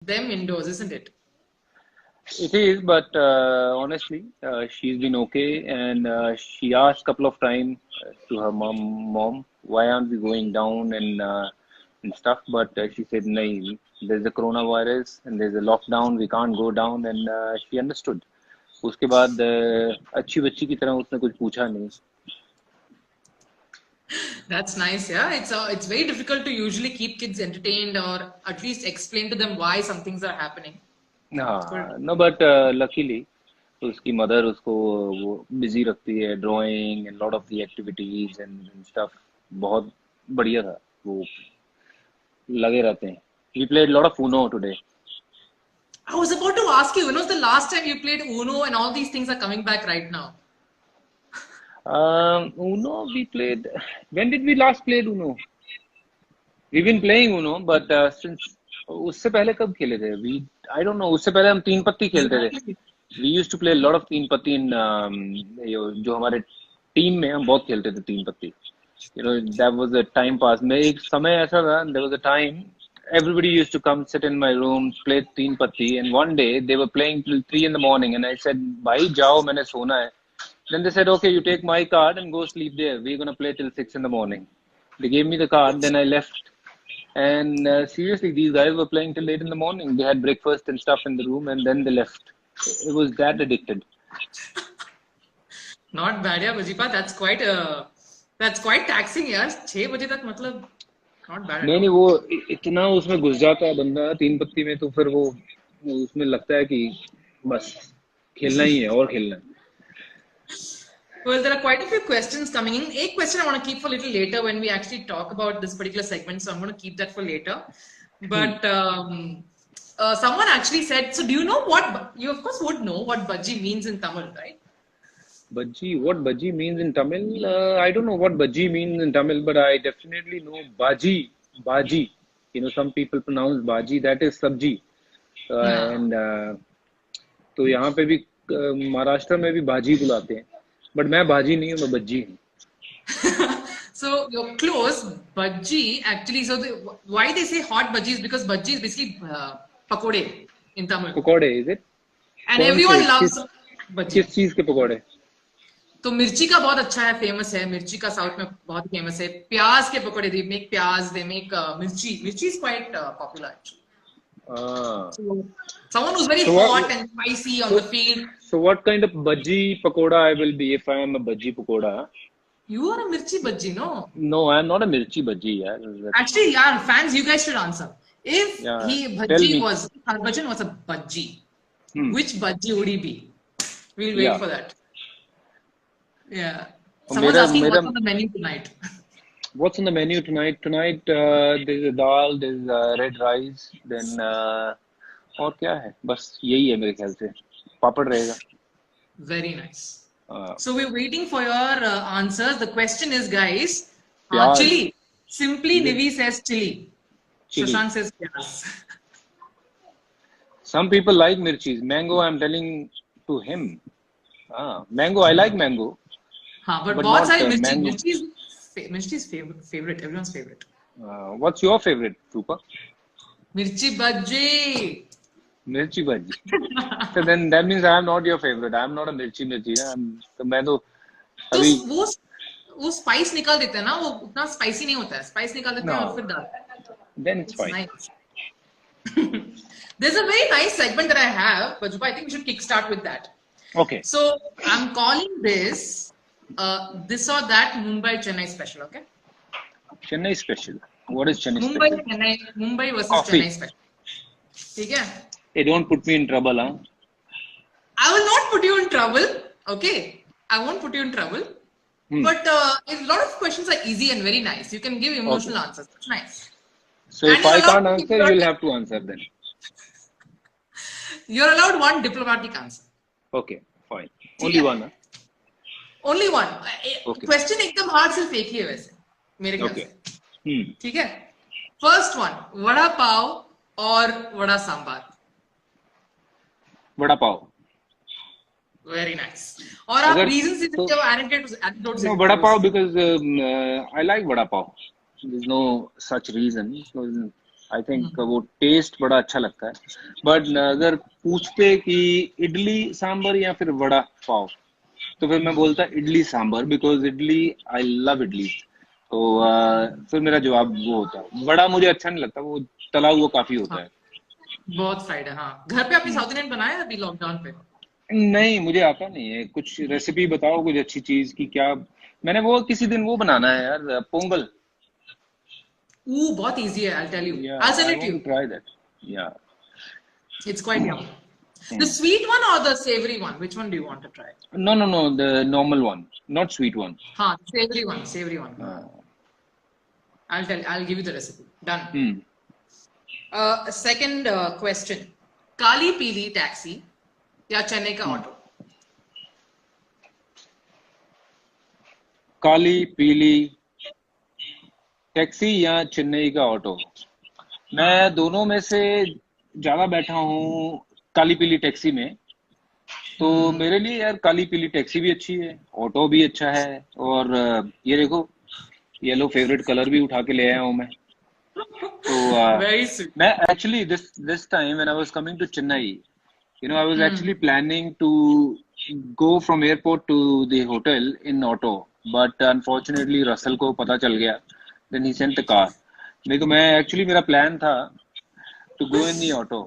them indoors, isn't it? It is, but honestly, she's been okay, and she asked a couple of times to her mom, why aren't we going down and stuff? But she said, no, there's a coronavirus and there's a lockdown, we can't go down, and she understood. उसके बाद अच्छी बच्ची की तरह उसने कुछ पूछा नहीं. That's nice. Yeah, it's very difficult to usually keep kids entertained or at least explain to them why some things are happening. हाँ, no, but luckily उसकी मदर उसको वो बिजी रखती है, drawing and lot of the activities and stuff. बहुत बढ़िया था वो, लगे रहते हैं. We played a lot of Uno today. I was about to ask you, when was the last time you played Uno and all these things are coming back right now? Uno we played. When did we last play Uno? We've been playing Uno, but since उससे पहले कब खेले थे? I don't know. उससे पहले हम तीन पत्ती खेलते थे. We used to play a lot of तीन पत्ती in जो हमारे टीम में हम बहुत खेलते थे तीन पत्ती. You know, that was a time pass. मैं एक समय ऐसा था. There was a time everybody used to come sit in my room, play तीन पत्ती, and one day they were playing till 3 in the morning, and I said, भाई जाओ, मैंने सोना है. Then they said, okay, you take my card and go sleep there. We're gonna play till 6 in the morning. They gave me the card, then I left. And seriously, these guys were playing till 8 in the morning. They had breakfast and stuff in the room, and then they left. It was that addicted. Not bad, yeah, Bajipa. That's quite taxing, यार. 6 बजे तक मतलब not bad at नहीं नहीं, all. वो इतना उसमें घुस जाता है बंदा तीन पत्ती में, तो फिर वो उसमें लगता है कि बस खेलना ही है और खेलना है. Well, there are quite a few questions coming in. A question I want to keep for a little later when we actually talk about this particular segment, so I'm going to keep that for later. But someone actually said, so do you know what, you of course would know what Bajji means in Tamil, right? Bajji, what Bajji means in Tamil? I don't know what Bajji means in Tamil, but I definitely know Baji. Baji. You know, some people pronounce Baji, that is sabji. Yeah. And तो यहाँ पे भी महाराष्ट्र में भी भाजी बुलाते हैं, but मैं भाजी नहीं हूँ, मैं बज्जी हूँ. So you're close. Bajji actually, so why they say hot bajji is because bajji is basically pakode in Tamil. पकोड़े, is it? And कौन everyone से loves bajji. किस चीज के पकोड़े? तो मिर्ची का बहुत अच्छा है, फेमस है. मिर्ची का साउथ में बहुत फेमस है. प्याज के पकोड़े, they make प्याज, they make मिर्ची. मिर्ची is quite popular actually. So, someone who's very hot and spicy on the field. So what kind of bhaji pakoda I will be if I am a bhaji pakoda? You are a mirchi bhaji, no? No, I am not a mirchi bhaji. Yeah. Actually, yeah, fans, you guys should answer. If Bhaji was, Harbhajan was a bhaji, which bhaji would he be? We'll wait for that. Yeah. Someone's asking what's on the menu tonight. What's on the menu tonight? Tonight there's a dal, there's red rice, then और क्या है? बस यही है मेरे ख्याल से. पापड़ रहेगा. Very nice. So we're waiting for your answers. The question is, guys, chili. Simply Nivi says chili. Shashank says yes. Some people like mirchis. Mango, I'm telling to him. Mango, I like mango. But बहुत सारी mirchi. Mirchi is favorite. Everyone's favorite. What's your favorite, Rupa? Mirchi bhaji. Mirchi bhaji. So then that means I am not your favorite. I am not a mirchi. तो मैं तो अभी वो spice निकाल देते हैं ना, वो उतना spicy नहीं होता है. Spice निकाल देते हैं और फिर डालते हैं. Then it's fine. Nice. There's a very nice segment that I have, but I think we should kickstart with that. Okay. So I'm calling this this or that Mumbai Chennai special. Okay. Chennai special. What is Chennai special? Mumbai versus Chennai special. ठीक है? Hey, don't put me in trouble, huh? I will not put you in trouble. Okay. I won't put you in trouble. But a lot of questions are easy and very nice. You can give emotional answers. That's nice. So if I can't answer, you'll have to answer then. You're allowed one diplomatic answer. Okay, fine. Only one, huh? Only one. Question एकदम hard सिर्फ एक ही है वैसे मेरे ख्याल से. ठीक है? First one, वड़ा पाव और वड़ा सांबार. वड़ा पाव. Very nice. और आप reasons से क्या anecdotes? No, vada pav because I like vada pav. There's no such reason. I think वो टेस्ट बड़ा अच्छा लगता है. बट अगर पूछते कि इडली सांबर या फिर वड़ा पाव, तो फिर मैं बोलता idli sambar, because idli, I love idli. तो फिर मेरा जवाब वो होता है. वड़ा मुझे अच्छा नहीं लगता, वो तला हुआ काफी होता हाँ, है. बहुत फ्राइड है. हाँ, घर पे आपने हम्म. साउथ इंडियन बनाया है अभी लॉकडाउन पे? नहीं, मुझे आता नहीं है. कुछ रेसिपी बताओ, कुछ अच्छी चीज की. क्या मैंने वो किसी दिन वो बनाना है यार, पोंगल. बहुत इजी है. I'll tell you. Yeah I'll send I it to want to you. Try that. Yeah. It's quite yum. The sweet one or the savory one? Which one do you want to try? No no no, the normal one, not sweet one. हाँ, savory one, savory one. I'll give you the recipe. Done. Second question. काली पीली taxi या चेन्नई का auto? काली पीली taxi या चेन्नई का auto? मैं दोनों में से ज्यादा बैठा हूँ काली पीली टैक्सी में. तो मेरे लिए यार काली पीली टैक्सी भी अच्छी है, ऑटो भी अच्छा है. और ये देखो, येलो फेवरेट कलर भी उठा के ले आया हूँ मैं. तो Very sweet. मैं actually this time when I was coming to Chennai, you know, I was actually planning to go from airport to the hotel in auto, but unfortunately Russell को पता चल गया. Then he sent the car. मैं actually मेरा plan था to go in the auto.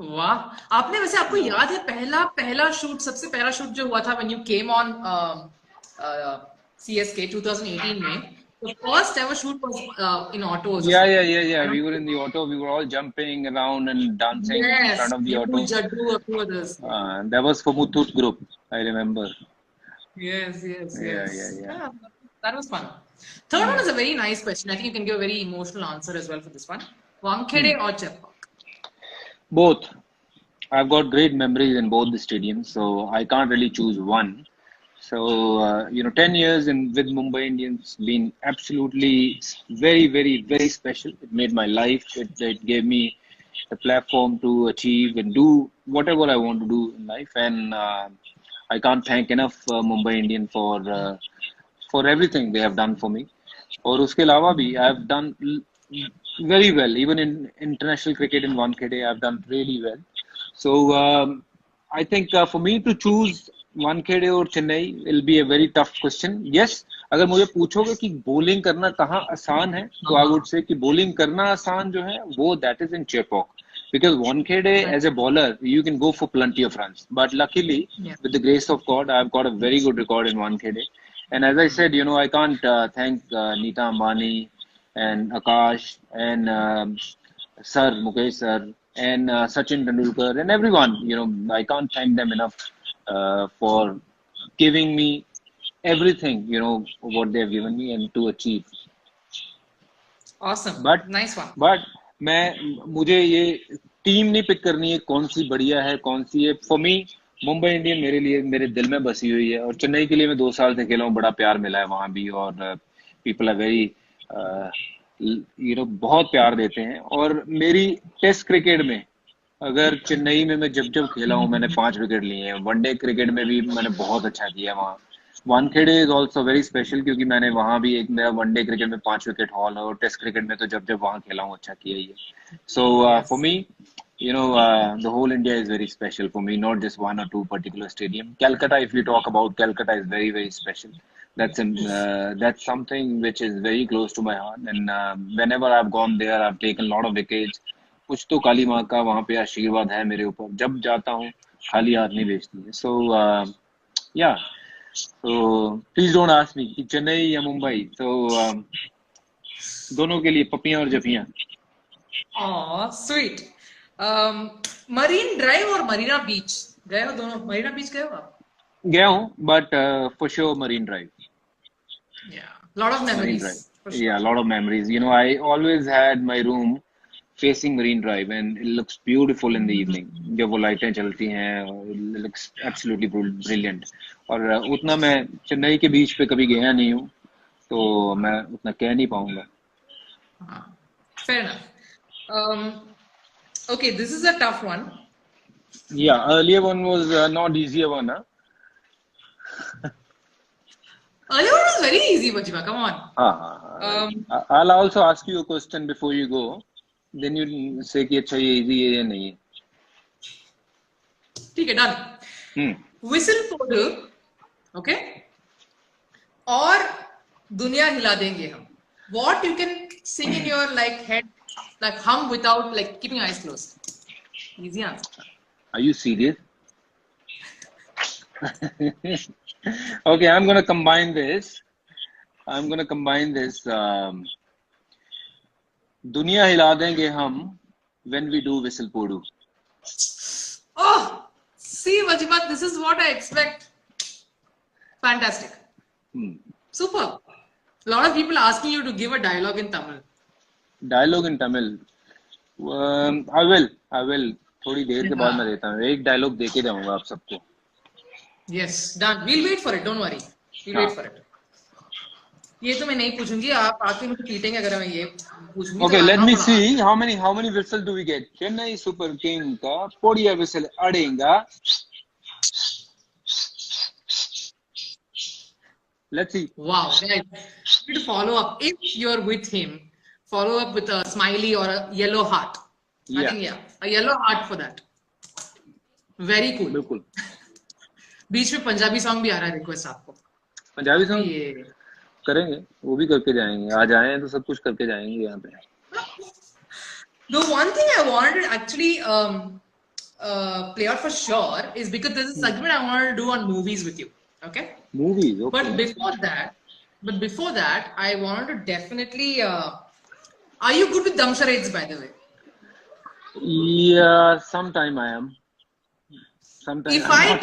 वाह. आपने वैसे, आपको याद है पहला पहला शूट, सबसे पहला शूट जो हुआ था when you came on CSK 2018 में, the first ever shoot was in auto also. Yeah. We were in the auto. We were all jumping around and dancing in Yes, front of the you, auto. Jaddu, a few others. That was for Muthoot Group, I remember. Yes. Yeah. That was fun. Third one is a very nice question. I think you can give a very emotional answer as well for this one. Wankhede or Chepauk? Both. I've got great memories in both the stadiums, so I can't really choose one. So, 10 years with Mumbai Indians been absolutely very, very, very special. It made my life. It gave me a platform to achieve and do whatever I want to do in life. And I can't thank enough Mumbai Indian for everything they have done for me. और उसके अलावा भी I have done very well. Even in international cricket in Wankhede, I have done really well. So I think for me to choose Wankhede or Chennai will be a very tough question. Yes, अगर मुझे पूछोगे कि bowling करना कहाँ आसान है, तो I would say कि bowling करना आसान जो है वो that is in Chepauk. Because Wankhede as a bowler, you can go for plenty of runs. But luckily, with the grace of God, I've got a very good record in Wankhede. And as I said, I can't thank Neeta Ambani and Akash and Sir Mukesh Sir and Sachin Tendulkar and everyone. I can't thank them enough for giving me everything, what they have given me and to achieve. Awesome. Nice one. But मुझे ये team नहीं pick करनी है कौन सी बढ़िया है कौन सी है. फॉर मी मुंबई इंडियन मेरे लिए मेरे दिल में बसी हुई है. और चेन्नई के लिए मैं 2 साल से खेला हूँ, बड़ा प्यार मिला है वहां भी. और पीपल आर वेरी बहुत प्यार देते हैं. और मेरी टेस्ट क्रिकेट में अगर चेन्नई में मैं जब खेला हूँ, मैंने 5 विकेट लिए हैं. वनडे क्रिकेट में भी मैंने बहुत अच्छा किया वहाँ. Wankhede is also very special क्योंकि मैंने वहां भी एक मेरा वनडे क्रिकेट में 5 विकेट हॉल है. और टेस्ट क्रिकेट में तो जब वहां खेला हूँ अच्छा किया ही है. So for me, the whole India is very special for me, not just one or two particular stadium. Calcutta, if you talk about Calcutta, is very, very special. That's something which is very close to my heart. And whenever I've gone there, I've taken a lot of wickets. कुछ तो काली माँ का वहाँ पे आशीर्वाद है मेरे ऊपर. जब जाता हूँ खाली हाथ नहीं भेजती है. So yeah, so please don't ask me कि चेन्नई या मुंबई. So दोनों के लिए पपियां और जपियां. Oh, sweet. मरीन ड्राइव और मरीना बीच गए हो दोनों? मरीना बीच गए हो आप? गया हूँ, but for sure Marine Drive. Yeah, lot of memories. Marine Drive. Yeah, a lot of memories. I always had my room facing Marine Drive and it looks beautiful in the evening. जब वो लाइटें चलती हैं, it looks absolutely brilliant. और उतना मैं चेन्नई के बीच पे कभी गया नहीं हूँ, तो मैं उतना कह नहीं पाऊंगा. Fair enough. Okay, this is a tough one. Yeah, earlier one was not easier one, huh? Earlier one was very easy, Vajiva. Come on. I'll also ask you a question before you go. Then you say कि अच्छा ये easy है या नहीं है. ठीक है, done. Whistle Podu, okay? और दुनिया हिला देंगे हम. What you can sing in your like head, like hum without like keeping eyes closed. Easy answer. Are you serious? Okay, I'm gonna combine this. दुनिया हिला देंगे हम when we do whistle podu. Oh, see, Vajiva, this is what I expect. Fantastic. Super. A lot of people asking you to give a dialogue in Tamil. Dialogue in Tamil. I will. थोड़ी देर के बाद मैं देता हूँ. एक dialogue देके जाऊंगा आप सबको. Yes, done. We'll wait for it. Don't worry. We'll wait for it. ये तो मैं नहीं पूछूंगी. आप आके मुझे पीटेंगे अगर मैं ये पूछूंगी. Okay, let me see how many whistles do we get. Chennai Super King का podia whistle अड़ेगा. Let's see. Wow, guys, you need to follow up. If you're with him, follow up with a smiley or a yellow heart. I think a yellow heart for that. Very cool. बिल्कुल. बीच में Punjabi song भी आ रहा है request आपको. Punjabi song करेंगे, वो भी करके जाएंगे. आज आए हैं तो सब कुछ करके जाएंगे यहाँ पे. The one thing I wanted to actually play out for sure is because there's a segment I wanted to do on movies with you. Okay? Movies, okay. But before that, I wanted to definitely. Are you good with dumb charades, by the way? Yeah, sometime I am. Sometimes. If I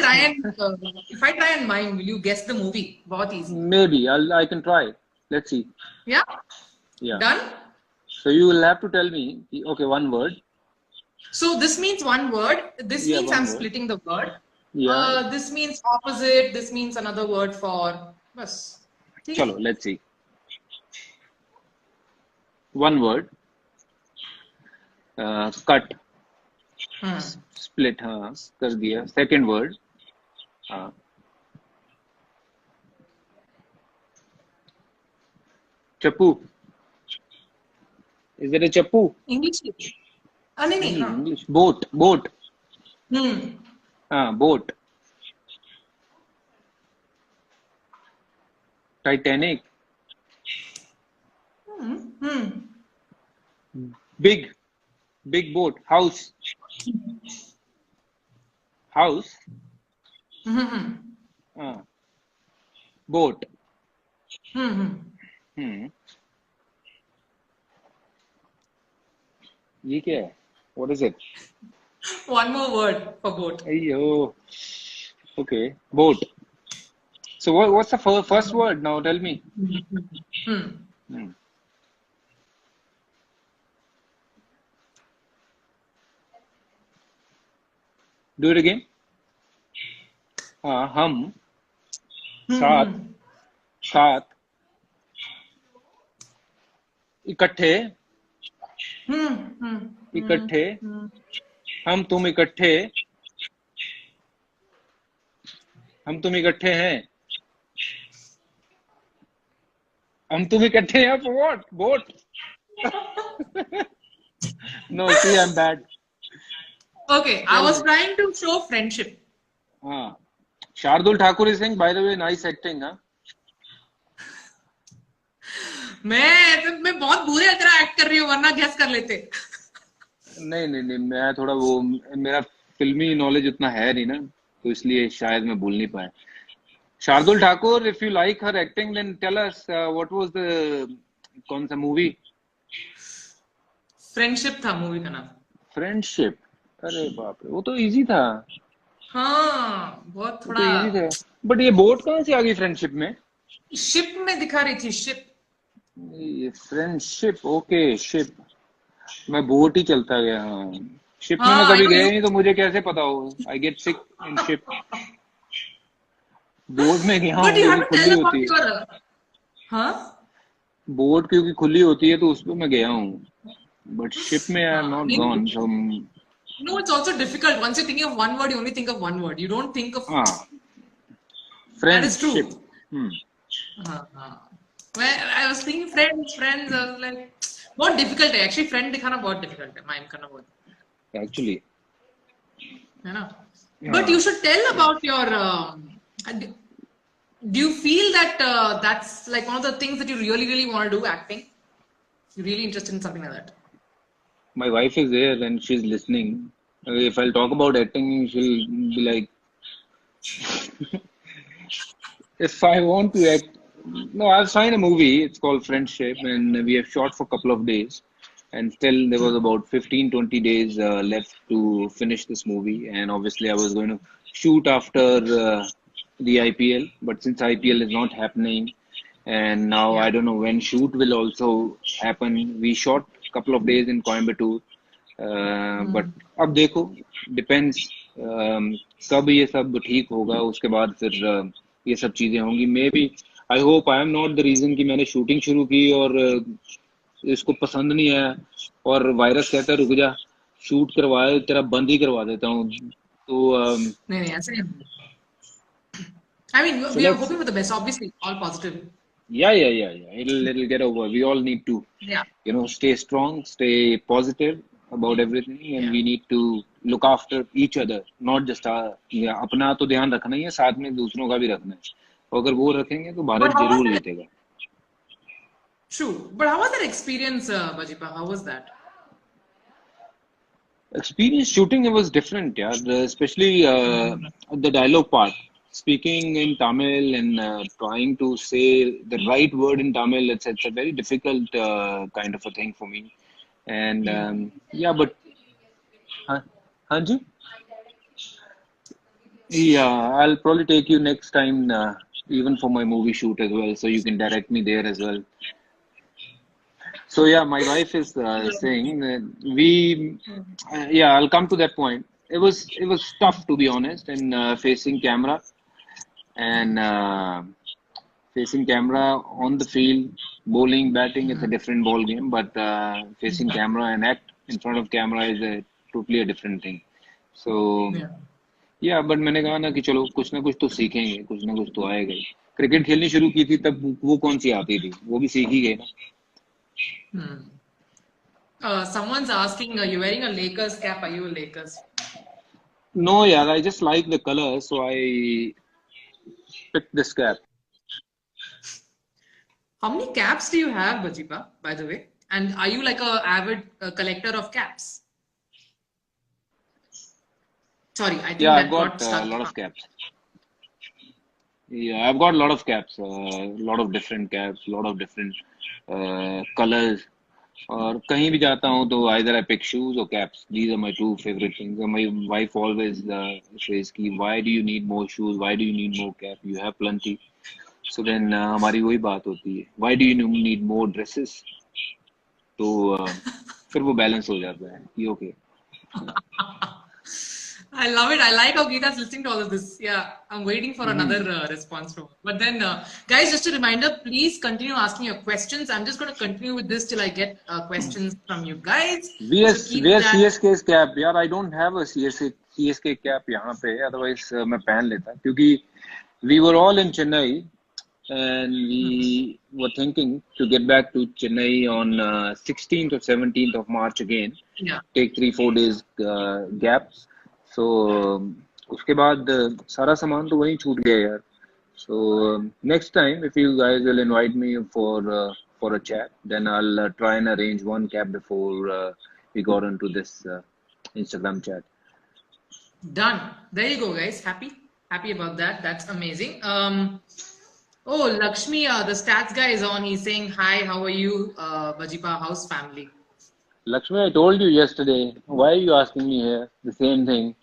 try and mime, will you guess the movie? बहुत easy. Maybe I can try. Let's see. Yeah. Yeah. Done. So you will have to tell me. Okay, one word. So this means one word. This means I'm splitting the word. Yeah. This means opposite. This means another word for. Bas. Chalo, let's see. One word. Cut. Split. हाँ कर दिया. Second word. हाँ. Chappu. Is it a chappu? English. नहीं. English. Boat. Boat. Titanic. Big boat. House. Boat. ये क्या है? What is it? One more word for boat. Ayyo. Okay, boat. So what's the first word now? Tell me. Do it again. हम साथ इकट्ठे हम तुम इकट्ठे हैं. हम तुम इकट्ठे हैं for what? Boat. No, see, I'm bad. Okay, I was trying to show friendship. Shardul Thakur is saying, by the way, nice acting, huh? मैं बहुत बुरे तरह एक्ट कर रही हूँ, वरना गेस कर लेते. नहीं, मैं थोड़ा वो मेरा फिल्मी नॉलेज उतना है नहीं ना, तो इसलिए शायद मैं बोल नहीं पाया. Shardul Thakur, if you like her acting, then tell us what was the कौन सा मूवी? फ्रेंडशिप था मूवी का नाम. फ्रेंडशिप. अरे बाप रे, वो तो इजी था. हाँ, बहुत थोड़ा इजी था. बट ये बोट कहाँ से आ गई फ्रेंडशिप में? शिप में दिखा रही थी. शिप. ये फ्रेंडशिप. Okay, ship. मैं बोट ही चलता गया. शिप में मैं कभी गया नहीं, तो मुझे कैसे पता हो? I get sick in ship. Boat में गया हूँ, खुली होती है. बोट क्योंकि खुली होती है तो उसमें मैं गया हूँ. बट शिप में आई am not gone. So no, it's also difficult. Once you're thinking of one word, you only think of one word. You don't think of. Friendship. That is true. मैं I was thinking friends. I was like, बहुत difficult है actually. Friend दिखाना बहुत difficult है. Mime करना बहुत, Actually, है ना? But yeah. you should tell about your. Do you feel that that's like one of the things that you really want to do, acting? You're really interested in something like that? My wife is there and she's listening. If I'll talk about acting, she'll be like, if I want to act, no, I've signed a movie. It's called Friendship, and we have shot for a couple of days. And still, there was about 15, 20 days left to finish this movie. And obviously, I was going to shoot after the IPL, but since IPL is not happening, and now Yeah. I don't know when shoot will also happen. We shot a couple of days in Coimbatore, but अब देखो depends कब ये सब ठीक होगा उसके बाद फिर ये सब चीजें होंगी maybe I hope I am not the reason कि मैंने शूटिंग शुरू की और इसको पसंद नहीं आया और वायरस कहता है रुक जा शूट करवाए तेरा बंद ही करवा देता हूँ तो नहीं ऐसे नहीं. I mean, so we are let's hoping for the best. Obviously, all positive. yeah it'll get over we all need to Yeah. stay strong stay positive about everything and Yeah. we need to look after each other not just अपना तो ध्यान रखना ही है साथ में दूसरों का भी रखना है और अगर वो रखेंगे तो But भारत how was जरूर that? जीतेगा True. But how was that experience, Bajipa? How was that? experience shooting it was different yeah especially the dialogue part speaking in Tamil and trying to say the right word in Tamil it's a very difficult kind of a thing for me and yeah but हाँ हाँ जी yeah I'll probably take you next time even for my movie shoot as well so you can direct me there as well so yeah my wife is saying that we yeah I'll come to that point it was tough to be honest and facing camera and facing camera on the field bowling batting it's a different ball game but facing camera and act in front of camera is a totally a different thing so Yeah. या but मैंने कहा ना कि चलो कुछ ना कुछ तो सीखेंगे कुछ ना कुछ तो आएगा ही क्रिकेट खेलनी शुरू की थी तब वो कौन सी आती थी वो भी सीख ही गए ना Someone's asking, are you wearing a Lakers cap? Are you a Lakers? No यार I just like the colour so I pick this cap How many caps do you have, Bajipa, by the way? And are you like a avid collector of caps? Sorry, I think yeah I've that got got a stuck. lot of caps yeah I've got a lot of caps a lot of different caps a lot of different colors और कहीं भी जाता हूँ तो either I pick shoes or caps. These are my two favorite things. And my wife always says कि why do you need more shoes? Why do you need more cap? You have plenty. So then हमारी वही बात होती है. Why do you need more dresses? तो फिर वो balance हो जाता है कि okay. I love it. I like how Geeta's listening to all of this. Yeah, I'm waiting for another response from her. But then, guys, just a reminder, please continue asking your questions. I'm just going to continue with this till I get questions from you guys. Wear CSK's cap. यार, I don't have a CSK cap यहाँ पे. Otherwise, मैं पहन लेता. क्योंकि we were all in Chennai and we were thinking to get back to Chennai on 16th or 17th of March again. Yeah. Take 3-4 days gap. So उसके बाद सारा सामान तो वहीं छूट गया यार. So next time if you guys will invite me for a chat, then I'll try and arrange one cap before we got into this Instagram chat. Done. There you go, guys. Happy about that. That's amazing. Oh, Lakshmi, the stats guy is on. He's saying hi. How are you, Bajipa? How's family? Lakshmi, I told you yesterday. Why are you asking me here the same thing?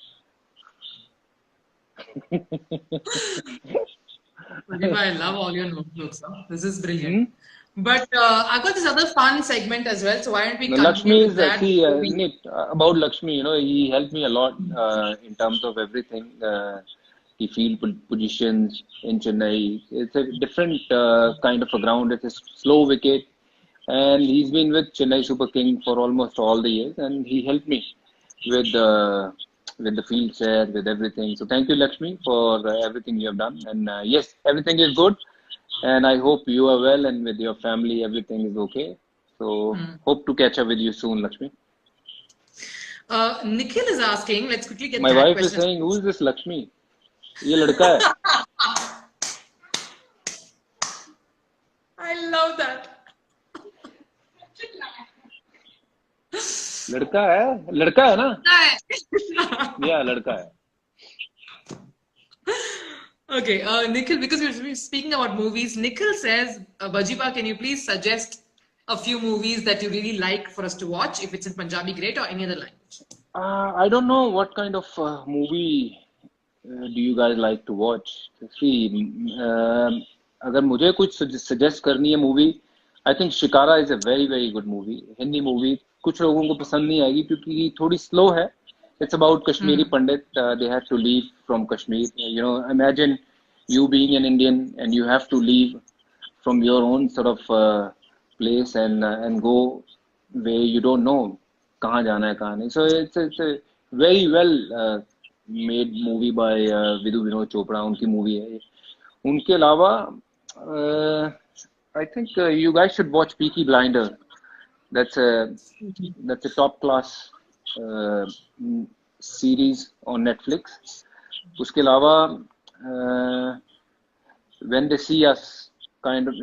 Bajipa, I love all your notebooks. Huh? This is brilliant. But I've got this other fun segment as well. So why don't we continue Lakshmi with is that? Nick, about Lakshmi, he helped me a lot in terms of everything. He field positions in Chennai. It's a different kind of a ground. It's a slow wicket. And he's been with Chennai Super King for almost all the years. And he helped me with the field set, with everything. So thank you, Lakshmi, for everything you have done. And yes, everything is good. And I hope you are well and with your family, everything is okay. So hope to catch up with you soon, Lakshmi. Nikhil is asking, let's quickly get My that wife is question. saying, who is this Lakshmi? ये लड़का है. I love that. लड़का है ना? Yeah, लड़का है. Okay, Nikhil, because we're speaking about movies, Nikhil says, Bajiba, can you please suggest a few movies that you really like for us to watch, if it's in Punjabi, great, or any other language? I don't know what kind of movie do you guys like to watch. See, अगर मुझे कुछ suggest करनी है movie, I think Shikara is a very very good movie. Hindi movie कुछ लोगों को पसंद नहीं आएगी क्योंकि थोड़ी slow है. It's about Kashmiri Pandit. They have to leave from Kashmir. You know, imagine you being an Indian and you have to leave from your own sort of place and go where you don't know कहाँ जाना है कहाँ नहीं. So it's a very well made movie by Vidhu Vinod Chopra. उनकी movie है. उनके अलावा I think you guys should watch Peaky Blinder. That's a top class series on Netflix. उसके अलावा When They See Us kind of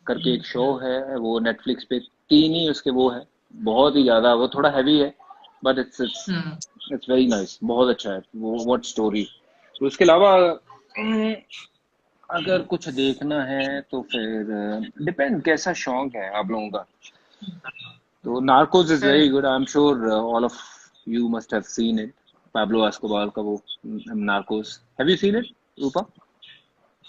करके एक show है वो Netflix पे 3 ही उसके वो है बहुत ही ज़्यादा वो थोड़ा heavy है but it's very nice बहुत अच्छा है वो what story. उसके अलावा अगर कुछ देखना है तो फिर डिपेंड कैसा शौक है आप लोगों का. तो Narcos is very good. I'm sure all of you must have seen it. Pablo Escobar का वो Narcos. Have you seen it, Rupa?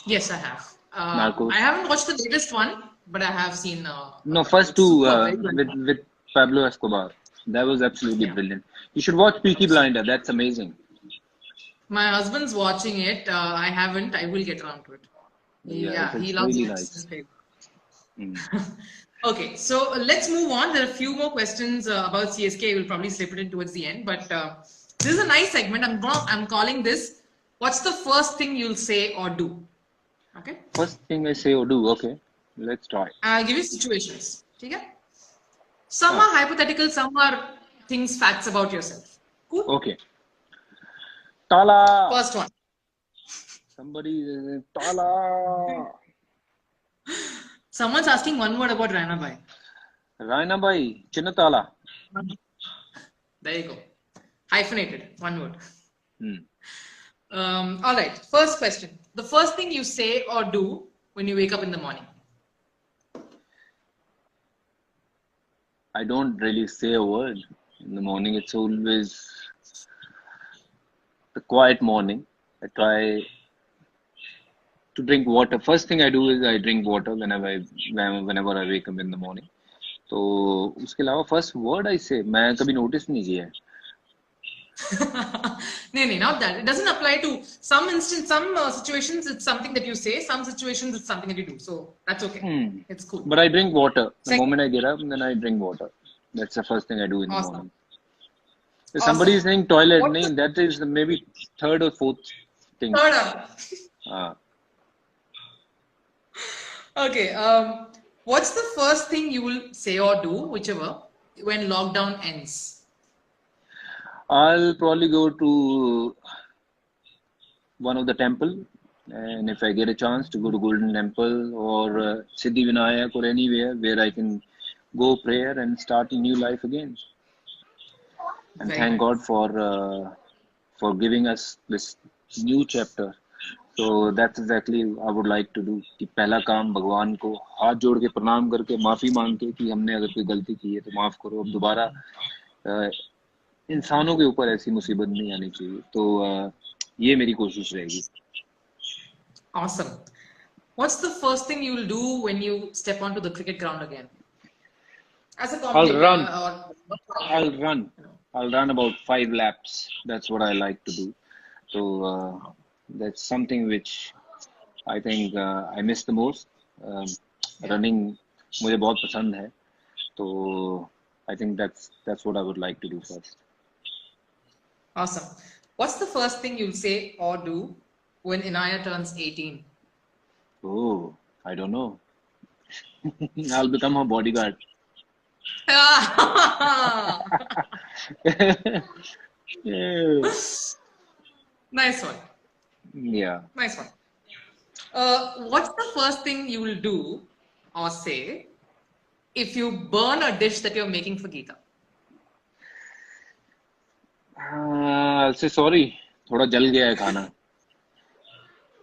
Yes, I have. Narcos. I haven't watched the latest one, but I have seen. No, first two with Pablo Escobar. That was absolutely brilliant. You should watch Peaky Blinder. That's amazing. My husband's watching it. I haven't. I will get around to it. Yeah, he loves really it. Nice. Okay, so let's move on. There are a few more questions about CSK. We'll probably slip it in towards the end, but this is a nice segment. I'm calling this. What's the first thing you'll say or do? Okay. First thing I say or do. Okay, let's try. I'll give you situations. Okay. Some are hypothetical. Some are things, facts about yourself. Cool. Okay. Tala. First one. Somebody Tala. Someone's asking one word about Raina Bhai. Raina Bhai, Chinnatala. There you go. Hyphenated, one word. All right. First question. The first thing you say or do when you wake up in the morning. I don't really say a word in the morning. It's always a quiet morning. I try to drink water. First thing I do is I drink water whenever I wake up in the morning. तो उसके अलावा first word I say मैं कभी notice नहीं किया है. No, not that. It doesn't apply to some situations. It's something that you say. Some situations it's something that you do. So that's okay. It's cool. But I drink water. The moment I get up, then I drink water. That's the first thing I do in the morning. If somebody is saying toilet, that is maybe third or fourth thing. Okay. What's the first thing you will say or do, whichever, when lockdown ends? I'll probably go to one of the temple, and if I get a chance to go to Golden Temple or Siddhi Vinayak or anywhere where I can go prayer and start a new life again. And thank God for giving us this new chapter. So that's exactly I would like to do. कि पहला काम भगवान को हाथ जोड़ के प्रणाम करके माफी मांग के कि हमने अगर कोई गलती की है तो माफ करो अब दोबारा इंसानों के ऊपर ऐसी मुसीबत नहीं आनी चाहिए. तो ये मेरी कोशिश रहेगी. Awesome. What's the first thing you will do when you step onto the cricket ground again? As a I'll run. I'll run about 5 laps. That's what I like to do. So that's something which I think I miss the most. Running मुझे बहुत पसंद है. So I think that's what I would like to do first. Awesome. What's the first thing you'll say or do when Inaya turns 18? Oh, I don't know. I'll become her bodyguard. Yeah. Nice one. Yeah. Nice one. What's the first thing you will do or say if you burn a dish that you're making for Geeta? I'll say sorry. थोड़ा जल गया है खाना.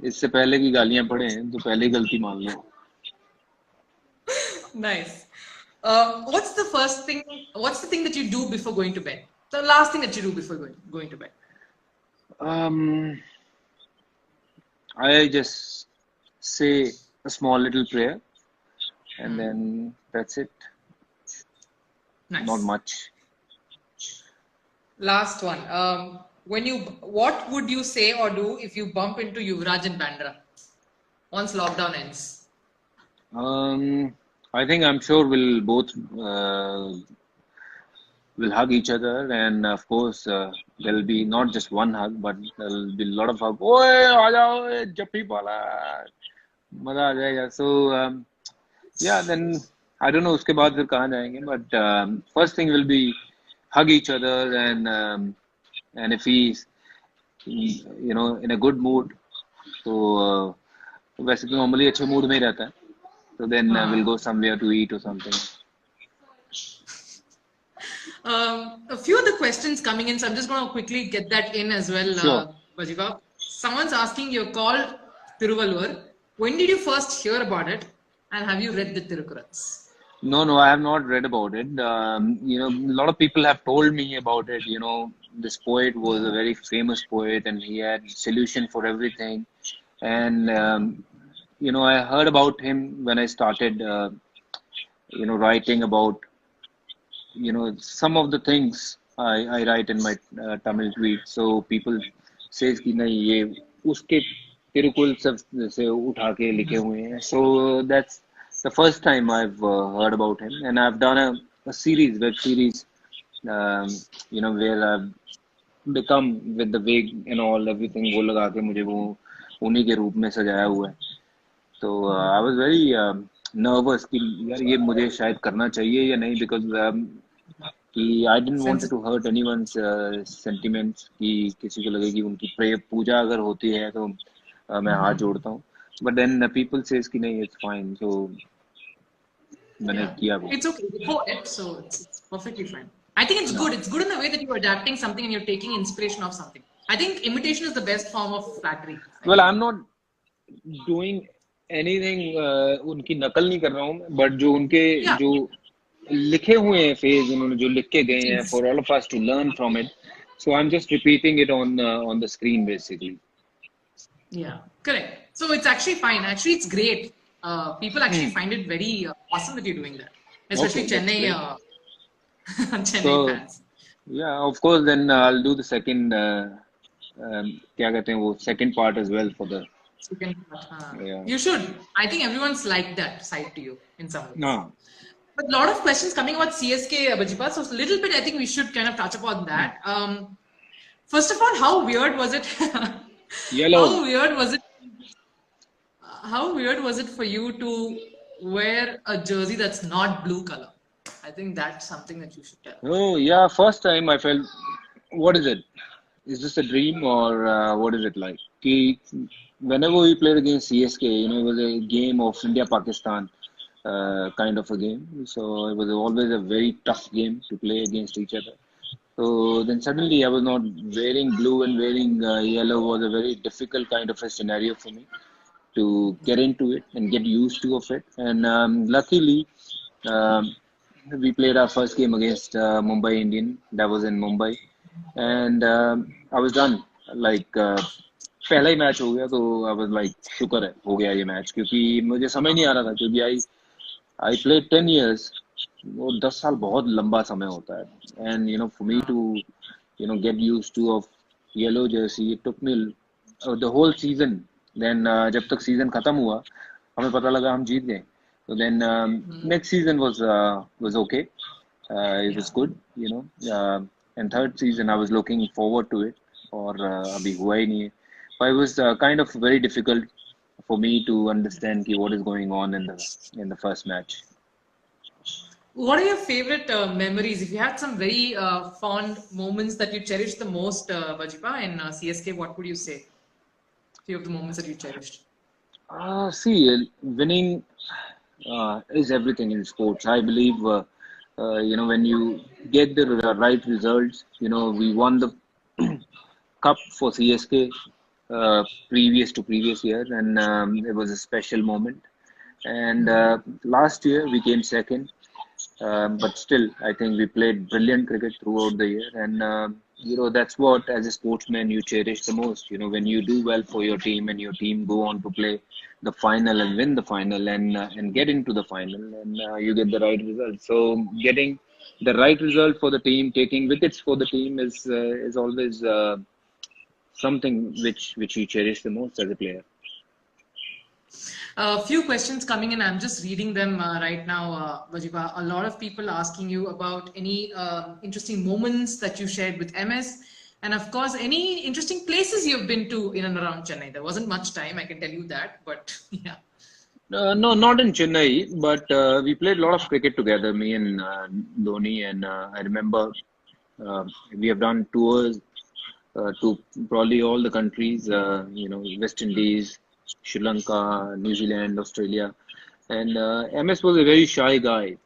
इससे पहले की गालियां पड़े तो पहले ही गलती मान लो. Nice. What's the first thing? What's the thing that you do before going to bed? The last thing that you do before going to bed. I just say a small little prayer, and then that's it. Nice. Not much. Last one. What would you say or do if you bump into Yuvraj in Bandra once lockdown ends? I think I'm sure we'll both will hug each other, and of course there'll be not just one hug, but there'll be a lot of hug. Oye, aa jao, Jappi pala. मजा आ जाएगा. So yeah, then I don't know उसके बाद फिर कहाँ जाएंगे, but first thing will be hug each other, and if he's in a good mood, तो वैसे तो normally अच्छे mood में ही रहता है, so then we'll go somewhere to eat or something. A few of the questions coming in, so I'm just going to quickly get that in as well. Sure. Bajiva. Someone's asking, you're called Tiruvalur. When did you first hear about it, and have you read the Tirukurans? No, I have not read about it. A lot of people have told me about it. This poet was a very famous poet, and he had solution for everything. And I heard about him when I started, writing about, some of the things I write in my Tamil tweet. So people says कि नहीं ये उसके तिरुकुल सब से उठा के लिखे हुए हैं. So that's the first time I've heard about him, and I've done a web series, where I've become with the wig and all everything वो लगा के मुझे वो उन्हीं के रूप में सजाया हुआ है. तो I was very nervous कि यार ये मुझे शायद करना चाहिए या नहीं, because कि I didn't want to hurt anyone's sentiments, कि किसी को लगे कि उनकी पूजा अगर होती है तो मैं हाथ जोड़ता हूँ. But then people says कि नहीं, it's fine. So मैंने किया वो. It's okay. It's poet, so it's perfectly fine. I think it's good. It's good in the way that you're adapting something and you're taking inspiration of something. I think imitation is the best form of flattery. Well, I'm not doing anything. उनकी नकल नहीं कर रहा हूँ, but जो उनके जो लिखे हुए हैं phrase, उन्होंने जो लिख के गए हैं for all of us to learn from it. So I'm just repeating it on the screen basically. Yeah, correct. So it's actually fine. Actually, it's great. People actually find it very awesome that you're doing that, especially Chennai. Chennai fans. Yeah, of course. Then I'll do the second. क्या कहते हैं वो second part as well for the. Second part. Yeah. You should. I think everyone's like that side to you in some ways. No. But a lot of questions coming about CSK, Bajipat. So a little bit, I think we should kind of touch upon that. First of all, how weird was it? Yellow. How weird was it for you to wear a jersey that's not blue color? I think that's something that you should tell. Oh yeah, first time I felt, what is it? Is this a dream or what is it like? Whenever we played against CSK, it was a game of India-Pakistan kind of a game. So it was always a very tough game to play against each other. So then suddenly I was not wearing blue and wearing yellow was a very difficult kind of a scenario for me to get into it and get used to of it. And luckily, we played our first game against Mumbai Indian. That was in Mumbai. And I was done. Like, पहला ही match हो गया तो I was like शुक्र है हो गया ये match, क्योंकि मुझे समझ नहीं आ रहा था, क्योंकि I played 10 years. वो 10 साल बहुत लंबा समय होता है. And for me to get used to of yellow jersey, it took me the whole season. Then जब तक season खत्म हुआ हमें पता लगा हम जीत गए. So then next season was okay. It was good, and third season I was looking forward to it, और अभी हुआ ही नहीं है. But it was kind of very difficult for me to understand what is going on in the first match. What are your favorite memories? If you had some very fond moments that you cherish the most, Vajipa, in CSK, what would you say? Few of the moments that you cherished. See, winning is everything in sports. I believe, when you get the right results, we won the cup for CSK previous to previous year, and it was a special moment. And last year we came second, but still, I think we played brilliant cricket throughout the year, and that's what, as a sportsman, you cherish the most. When you do well for your team and your team go on to play the final and win the final and get into the final, and you get the right result. So getting the right result for the team, taking wickets for the team is always something which you cherish the most as a player. A few questions coming in. I'm just reading them right now, Vajipa. A lot of people asking you about any interesting moments that you shared with MS, and of course, any interesting places you've been to in and around Chennai. There wasn't much time, I can tell you that, but yeah. No, not in Chennai, but we played a lot of cricket together, me and Dhoni, and I remember we have done tours to probably all the countries, West Indies, Sri Lanka, New Zealand, Australia. And MS was a very shy guy.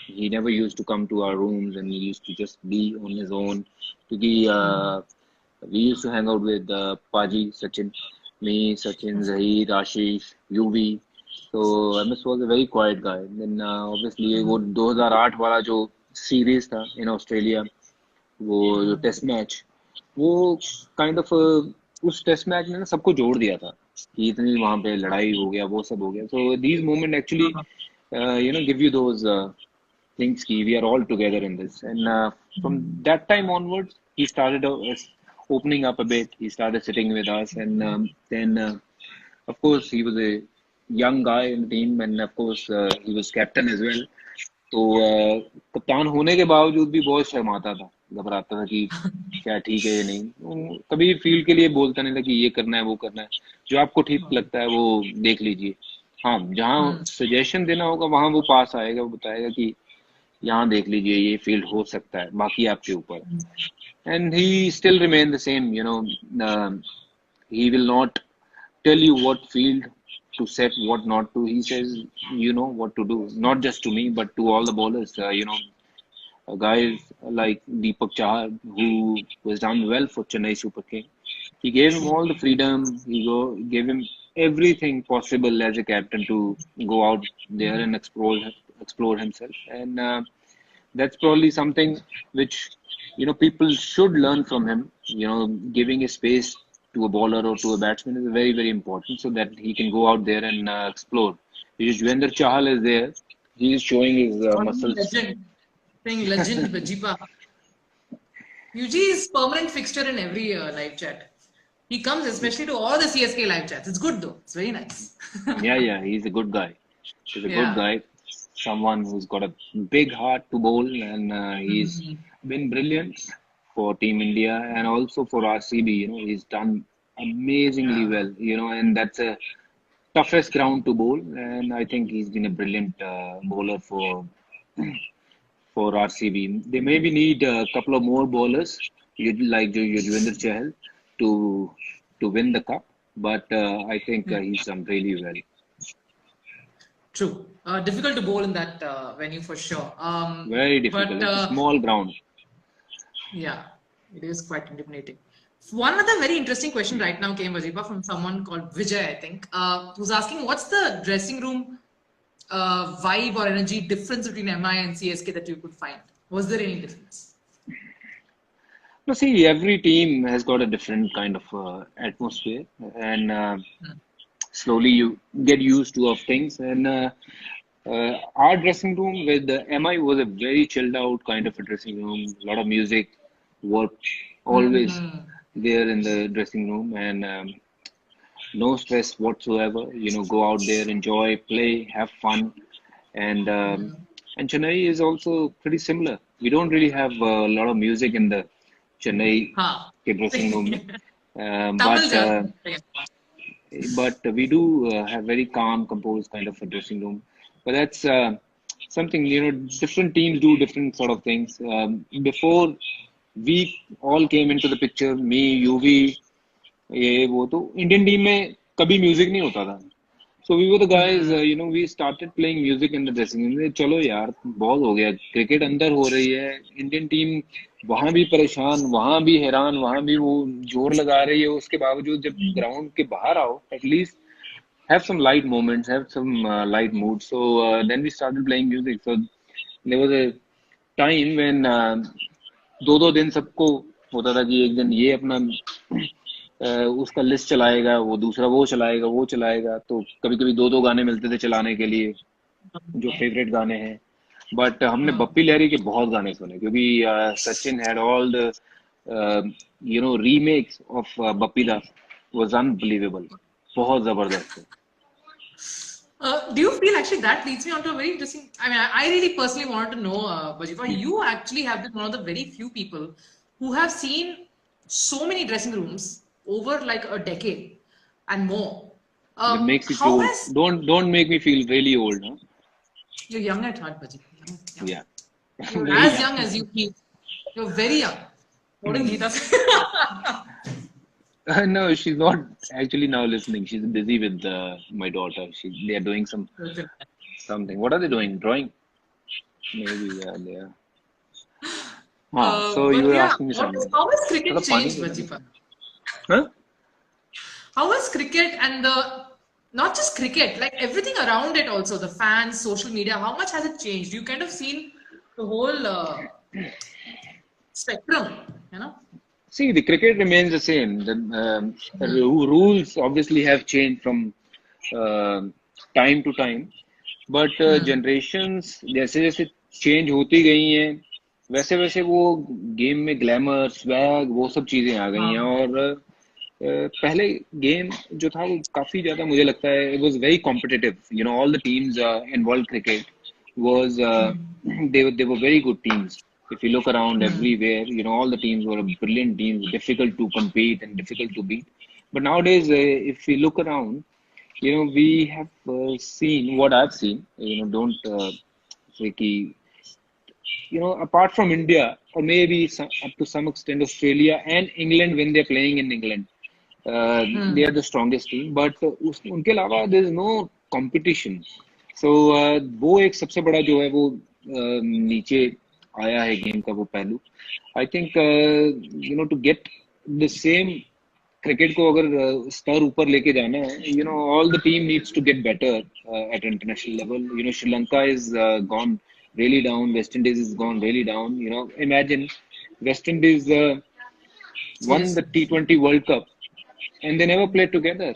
He never used to come to our rooms, and he used to just be on his own. We used to hang out with Paji, Sachin, me, Sachin, Zahid, Ashish, UV. So MS was a very quiet guy. Then obviously वो 2008 वाला जो series था in Australia, वो जो test match, वो kind of उस test match ने ना सबको जोड़ दिया था कि इतनी वहां पे लड़ाई हो गया, वो सब हो गया. So these moment actually give you those things ki we are all together in this, and from that time onwards he started opening up a bit. He started sitting with us, and then of course he was a young guy in the team, and of course he was captain as well. तो कप्तान होने के बावजूद भी बहुत शर्माता था, घबराता था कि क्या ठीक है या नहीं. कभी फील्ड के लिए बोलता नहीं था कि ये करना है वो करना है. जो आपको ठीक लगता है वो देख लीजिए. हाँ, जहाँ सजेशन देना होगा वहां वो पास आएगा, वो बताएगा कि यहाँ देख लीजिए, ये फील्ड हो सकता है, बाकी आपके ऊपर. And he still remain the same. He will not tell you what field to set, what not to. He says, you know what to do. Not just to me, but to all the bowlers. Guys like Deepak Chahar, who was done well for Chennai Super King. He gave him all the freedom. Gave him everything possible as a captain to go out there and explore himself. And that's probably something which people should learn from him. Giving a space to a bowler or to a batsman is very, very important, so that he can go out there and explore. Yuzvendra Chahal is there. He is showing his muscles. Legend. Saying legend, Vajipa. UG is permanent fixture in every live chat. He comes especially to all the CSK live chats. It's good though. It's very nice. Yeah, he's a good guy. He's a good guy. Someone who's got a big heart to bowl, and he's been brilliant for Team India and also for RCB. He's done amazingly well. And that's a toughest ground to bowl, and I think he's been a brilliant bowler for RCB. They maybe need a couple of more bowlers like Yuzvendra Chahal to win the cup, but I think he's done really well. True. Difficult to bowl in that venue for sure. Very difficult. It's a small ground. Yeah, it is quite intimidating. One other very interesting question right now came, Vajipa, from someone called Vijay, I think, who's asking, what's the dressing room vibe or energy difference between MI and CSK that you could find? Was there any difference? No, see, every team has got a different kind of atmosphere, and slowly you get used to of things. And our dressing room with the MI was a very chilled out kind of a dressing room. A lot of music, work, always there in the dressing room, and no stress whatsoever. Go out there, enjoy, play, have fun, and Chennai is also pretty similar. We don't really have a lot of music in the Chennai dressing room, but but we do have very calm, composed kind of a dressing room. But that's something, you know, different teams do different sort of things. Before we all came into the picture, me, UV, ये वो तो Indian team में कभी music नहीं होता था. So we were the guys, you know, we started playing music in the dressing room. चलो यार बहुत हो गया, क्रिकेट अंदर हो रही है, इंडियन टीम वहां भी परेशान, वहां भी हैरान, वहां भी वो जोर लगा रही है, उसके बावजूद जब ग्राउंड के बाहर आओ, at least have some light moments, have some light moods. So then we started playing music. So there was a time when दो दो दिन सबको होता था कि एक दिन ये अपना उसका लिस्ट चलाएगा, वो दूसरा वो चलाएगा, वो चलाएगा. तो कभी कभी दो दो गाने मिलते थे चलाने के लिए, जो फेवरेट गाने हैं. बट हमने बप्पी लहरी के बहुत गाने सुने, क्योंकि Sachin had all the you know remakes of Bappi दा वाज अनबिलीवेबल, बहुत जबरदस्त है. Do you feel actually that leads me on to a very interesting? I mean, I really personally wanted to know, Bajipa, you actually have been one of the very few people who have seen so many dressing rooms over like a decade and more. It makes you How old. has Don't make me feel really old, huh? you're young at heart, Bajipa? Young. Yeah. You're Very as young as you feel. You're very young. What did Geeta say? No, she's not actually now listening. She's busy with my daughter. They are doing something. What are they doing? Drawing? Maybe, yeah, they are. So you But were yeah, asking me something. how has cricket थोड़ा पानी changed, दे दो. Bajipa? Huh? How has cricket and not just cricket, like everything around it also, the fans, social media, how much has it changed? You kind of seen the whole spectrum, you know? See, the cricket remains the same. The rules obviously have changed from time to time, but generations जैसे जैसे change होती गई हैं, वैसे वैसे वो game में glamour, swag, वो सब चीजें आ गई हैं. और पहले गेम जो था वो काफी ज्यादा, मुझे लगता है, it was very competitive. You know, all the teams in world cricket was they were very good teams. If you look around everywhere, you know, all the teams were brilliant teams, difficult to compete and difficult to beat. But nowadays, if we look around, you know, we have seen what I've seen. You know, don't say कि, you know, apart from India or maybe up to some extent Australia and England when they're playing in England, they are the strongest team. But उनके अलावा there is no competition. So वो एक सबसे बड़ा जो है वो नीचे आया है गेम का वो पहलू. I think you know to get the same cricket को अगर स्तर ऊपर लेके जाना है, you know, all the team needs to get better at international level. You know, Sri Lanka is gone really down, West Indies is gone really down. You know, imagine West Indies won the T20 World Cup and they never played together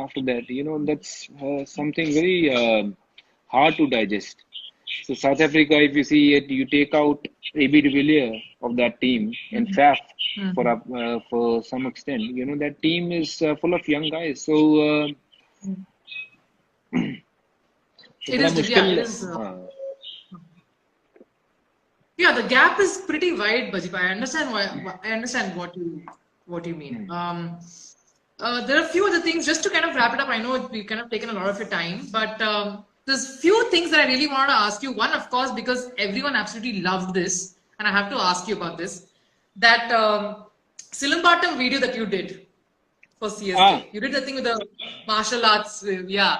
after that. You know, that's something very hard to digest. So South Africa, if you see it, you take out AB de Villiers of that team and Faf for some extent. You know, that team is full of young guys. So it is, yeah, the gap is pretty wide, Bajipa. I understand why. I understand what you mean. There are a few other things just to kind of wrap it up. I know we've kind of taken a lot of your time, but there's few things that I really wanted to ask you. One, of course, because everyone absolutely loved this, and I have to ask you about this. That Silambatam video that you did for CSK. You did the thing with the martial arts. Yeah.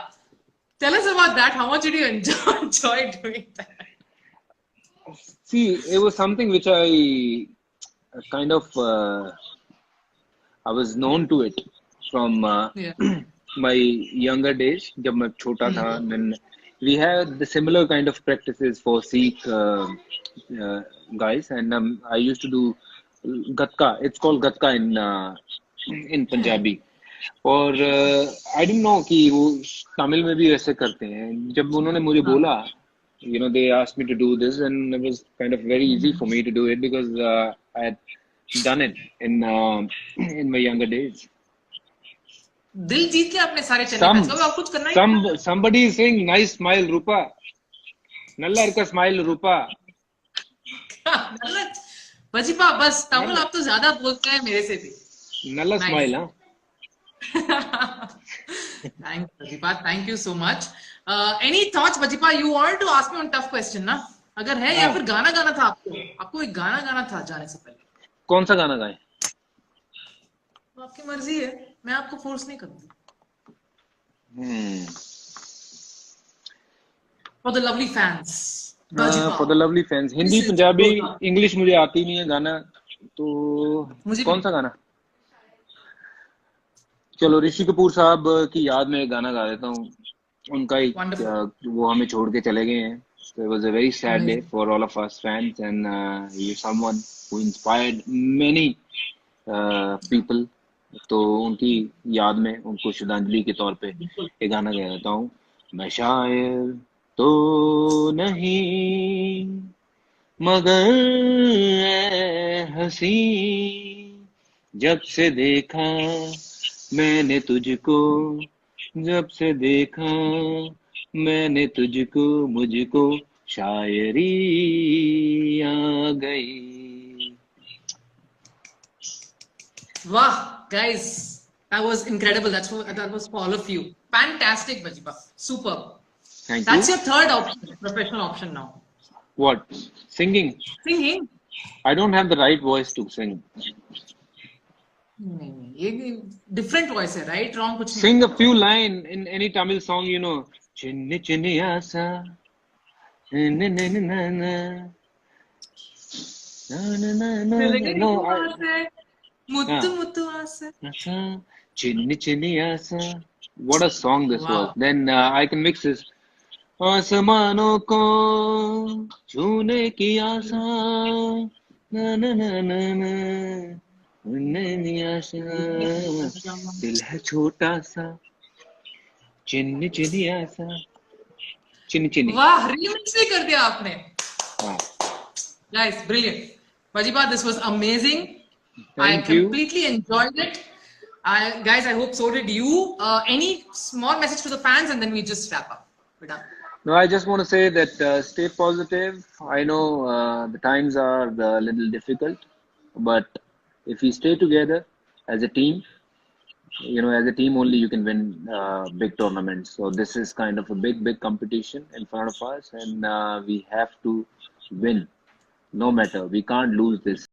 Tell us about that. How much did you enjoy doing that? See, it was something which I kind of I was known to it from my younger days. जब मैं छोटा था, then we had the similar kind of practices for Sikh guys, and I used to do gatka. It's called gatka in Punjabi. और I didn't know कि वो तमिल में भी ऐसे करते हैं. जब उन्होंने मुझे बोला, you know, they asked me to do this, and it was kind of very easy for me to do it because I had done it in my younger days. दिल जीत लिया अपने सारे चैनल पे. अब कुछ करना है. Somebody is saying nice smile, Rupa. नल्ला का smile, Rupa. बजीपा बस तमिल आप तो ज्यादा बोलते हैं मेरे से भी. नल्ला smile, हाँ. Thanks, Bajipa. Thank you so much. Any thoughts, Bajipa? You wanted to ask me one tough question, ना? अगर है या हाँ, फिर गाना गाना था आपको? आपको एक गाना गाना था जाने से पहले. कौन सा गाना गाएं? तो आपकी मर्जी है. मैं आपको फोर्स नहीं करूंगी. For the lovely fans, Bajipa. For the lovely fans, This Hindi, is Punjabi, your turn. English मुझे आती नहीं है गाना, तो मुझे कौन भी. सा गाना? चलो ऋषि कपूर साहब की याद में एक गाना गा देता हूँ। उनका ही Wonderful. वो हमें छोड़ के चले गए हैं। So it was a very sad day Amazing. for all of us fans, and he is someone who inspired many people. तो उनकी याद में उनको श्रद्धांजलि के तौर पे बिल्कुल. एक गाना गा देता हूँ। मैं शायर तो नहीं, मगर ऐ हंसी, जब से देखा मैंने तुझको, जब से देखा मैंने तुझको, मुझको शायरी आ गई। Wow, guys, that was incredible. That was for all of you. Fantastic, Bajipa. Superb. Thank That's you. your third option, professional option now. What? Singing? Singing? I don't have the right voice to sing. नहीं, ये different voice है, right? Wrong कुछ नहीं Sing a होता. few line in any Tamil song, you know. Chinni chinni asa, na na na na na, na na na na na. No, Muthu ah, Muthu आसे. asa, chinni chinni asa. What a song this was. Wow. Then I can mix this. आसमानों को छूने की आशा, ना ना ना ना ना, उन्हें आशा, दिल है छोटा सा, चिन्नी चिन्नी आशा, चिन्नी चिन्नी। वाह, remix भी कर दिया आपने. हाँ, Guys, brilliant. Bajipa, this was amazing. I thank you। completely enjoyed it. Guys, I hope so did you. Any small message to the fans, and then we just wrap up. We're done. No, I just want to say that stay positive. I know the times are a little difficult, but if we stay together as a team, you know, as a team only you can win big tournaments. So this is kind of a big competition in front of us, and we have to win no matter. We can't lose this.